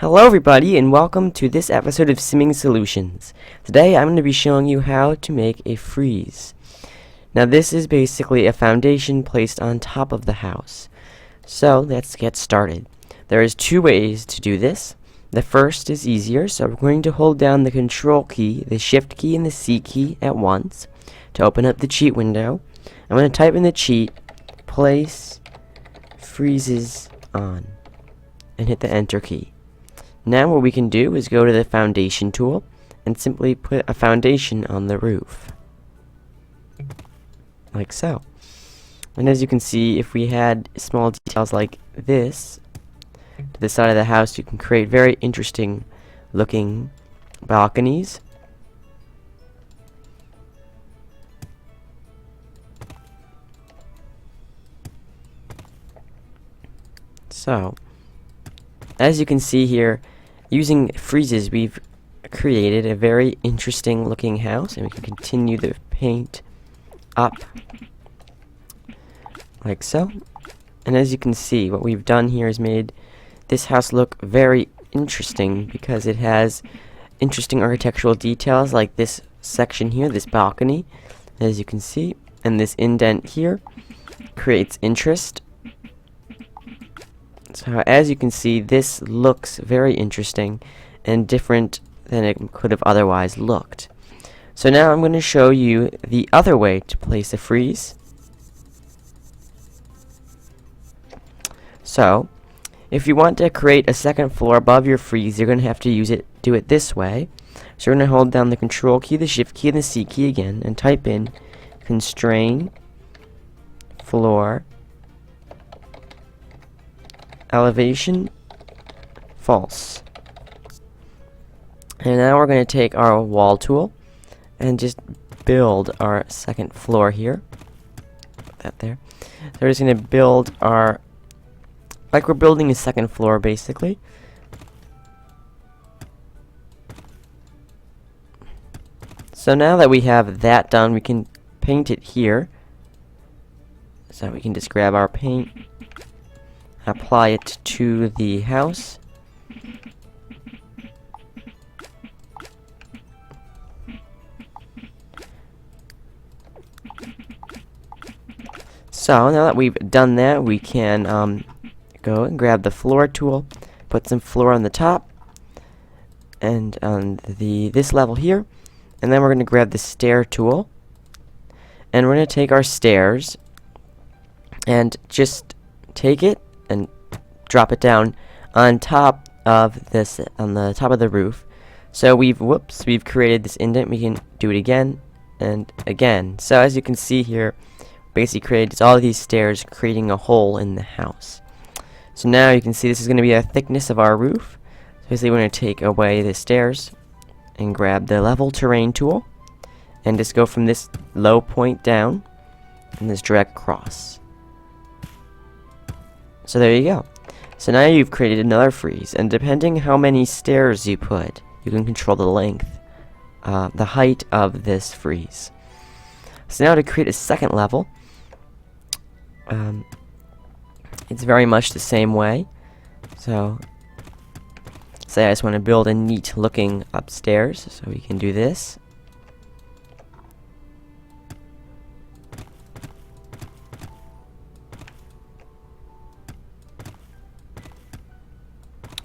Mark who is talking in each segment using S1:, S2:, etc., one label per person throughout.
S1: Hello everybody and welcome to this episode of Simming Solutions. Today I'm going to be showing you how to make a frieze. Now this is basically a foundation placed on top of the house. So let's get started. There is two ways to do this. The first is easier, so we're going to hold down the Control key, the Shift key, and the C key at once to open up the cheat window. I'm going to type in the cheat, place Friezes on, and hit the Enter key. Now what we can do is go to the foundation tool and simply put a foundation on the roof. Like so. And as you can see, if we had small details like this to the side of the house, you can create very interesting looking balconies. So, as you can see here, using Friezes, we've created a very interesting looking house, and we can continue the paint up like so. And as you can see, what we've done here is made this house look very interesting because it has interesting architectural details like this section here, this balcony, as you can see, and this indent here creates interest. So as you can see, this looks very interesting and different than it could have otherwise looked. So now I'm going to show you the other way to place a frieze. So if you want to create a second floor above your frieze, you're going to have to do it this way. So we're going to hold down the Control key, the Shift key, and the C key again, and type in constrain floor elevation false. And now we're going to take our wall tool and just build our second floor here. Put that there. So we're just going to build our, like we're building a second floor basically. So now that we have that done, we can paint it here. So we can just grab our paint, apply it to the house. So now that we've done that, we can go and grab the floor tool, put some floor on the top and on this level here, and then we're going to grab the stair tool, and we're going to take our stairs and just take it and drop it down on top of this, on the top of the roof. So we've created this indent. We can do it again and again. So as you can see here, basically created all of these stairs, creating a hole in the house. So now you can see this is going to be a thickness of our roof. So basically we're going to take away the stairs and grab the level terrain tool and just go from this low point down and just drag across. So there you go. So now you've created another frieze, and depending how many stairs you put, you can control the length, the height of this frieze. So now to create a second level, it's very much the same way. So say I just want to build a neat looking upstairs, so we can do this.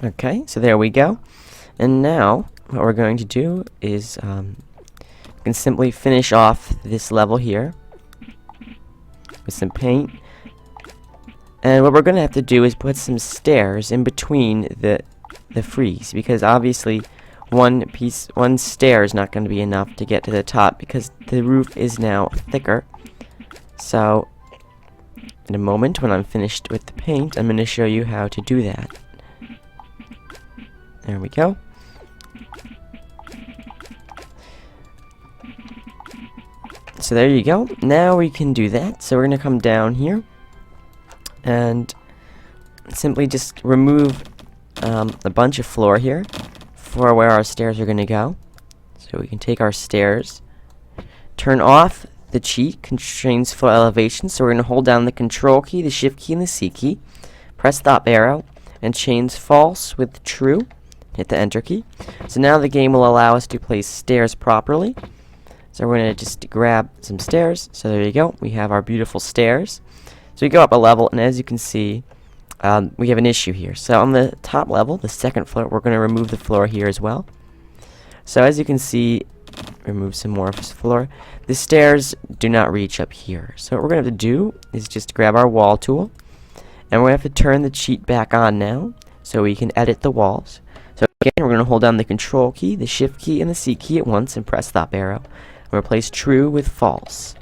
S1: Okay, so there we go. And now what we're going to do is we can simply finish off this level here with some paint. And what we're going to have to do is put some stairs in between the frieze, because obviously one stair is not going to be enough to get to the top because the roof is now thicker. So in a moment, when I'm finished with the paint, I'm going to show you how to do that. There we go. So there you go. Now we can do that. So we're going to come down here and simply just remove a bunch of floor here for where our stairs are going to go. So we can take our stairs, turn off the cheat, constrains floor elevation. So we're going to hold down the Control key, the Shift key, and the C key, press the up arrow, and change false with true. hit the enter key. So now the game will allow us to place stairs properly. So we're going to just grab some stairs. So there you go. We have our beautiful stairs. So we go up a level, and as you can see, we have an issue here. So on the top level, the second floor, we're going to remove the floor here as well. So as you can see, remove some more of this floor. The stairs do not reach up here. So what we're going to have to do is just grab our wall tool, and we're going to have to turn the cheat back on now so we can edit the walls. So again, we're going to hold down the control key, the shift key, and the C key at once and press the up arrow. And replace true with false.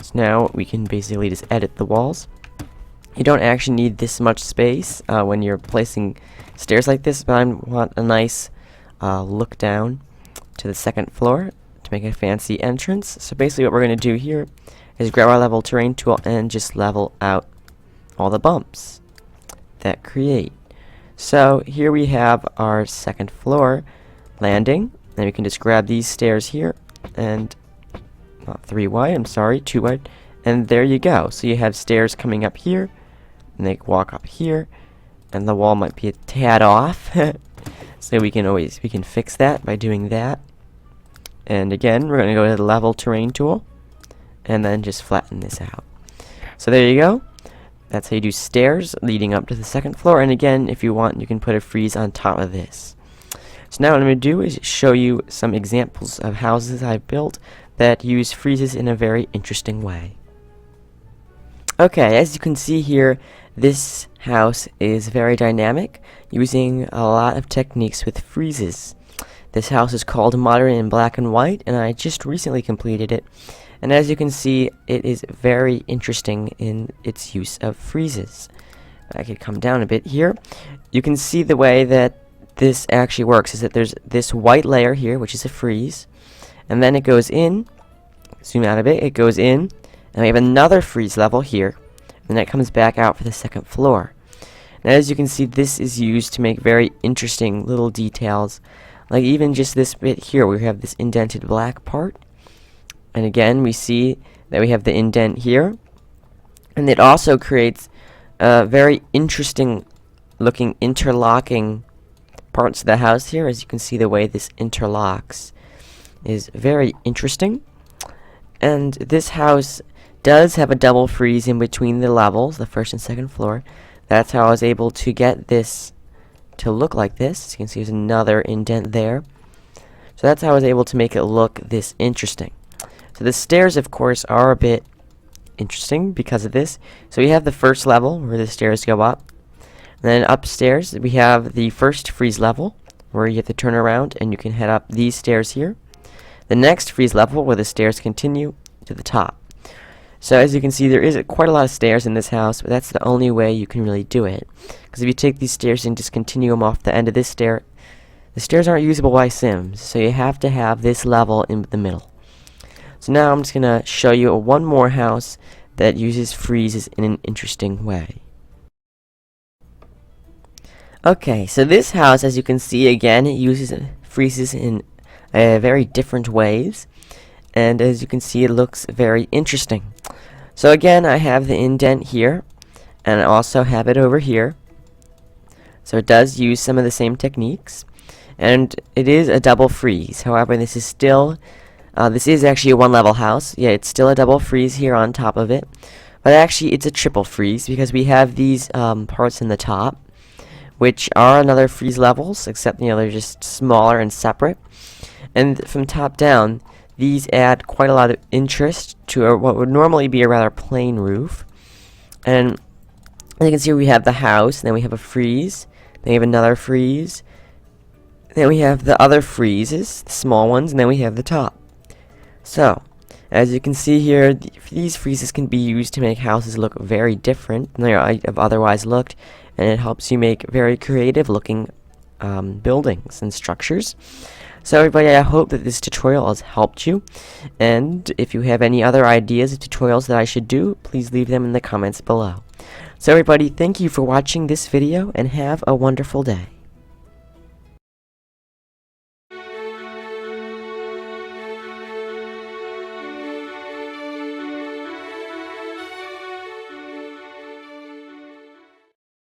S1: So now we can basically just edit the walls. You don't actually need this much space when you're placing stairs like this, but I want a nice look down to the second floor to make a fancy entrance. So basically what we're going to do here is grab our level terrain tool and just level out all the bumps that create. So here we have our second floor landing, and we can just grab these stairs here, and not 3 wide, I'm sorry, 2 wide, and there you go. So you have stairs coming up here, and they walk up here, and the wall might be a tad off. So we can fix that by doing that. And again, we're going to go to the level terrain tool, and then just flatten this out. So there you go. That's how you do stairs leading up to the second floor. And again, if you want, you can put a frieze on top of this. So now what I'm going to do is show you some examples of houses I've built that use friezes in a very interesting way. Okay, as you can see here, this house is very dynamic, using a lot of techniques with friezes. This house is called Modern in Black and White, and I just recently completed it. And as you can see, it is very interesting in its use of friezes. I could come down a bit here. You can see the way that this actually works is that there's this white layer here, which is a frieze, and then it goes in, zoom out a bit, it goes in, and we have another frieze level here, and then it comes back out for the second floor. And as you can see, this is used to make very interesting little details, like even just this bit here, we have this indented black part, and again we see that we have the indent here, and it also creates very interesting looking interlocking parts of the house here. As you can see, the way this interlocks is very interesting. And this house does have a double frieze in between the levels, the first and second floor. That's how I was able to get this to look like this. As you can see, there's another indent there. So that's how I was able to make it look this interesting. So the stairs, of course, are a bit interesting because of this. So we have the first level where the stairs go up. And then upstairs, we have the first frieze level where you have to turn around and you can head up these stairs here. The next frieze level where the stairs continue to the top. So as you can see, there is quite a lot of stairs in this house, but that's the only way you can really do it. Because if you take these stairs and just continue them off the end of this stair, the stairs aren't usable by Sims, so you have to have this level in the middle. So now I'm just going to show you one more house that uses friezes in an interesting way. Okay, so this house, as you can see, again, it uses friezes in very different ways. And as you can see, it looks very interesting. So again, I have the indent here, and I also have it over here. So it does use some of the same techniques. And it is a double frieze. However, this is still, this is actually a one-level house. Yeah, it's still a double frieze here on top of it. But actually, it's a triple frieze because we have these parts in the top, which are another frieze levels, except, they're just smaller and separate. And from top down, these add quite a lot of interest to what would normally be a rather plain roof. And as you can see, we have the house, then we have a frieze, then we have another frieze, then we have the other friezes, the small ones, and then we have the top. So, as you can see here, these friezes can be used to make houses look very different than they have otherwise looked, and it helps you make very creative looking buildings and structures. So everybody, I hope that this tutorial has helped you, and if you have any other ideas of tutorials that I should do, please leave them in the comments below. So everybody, thank you for watching this video, and have a wonderful day.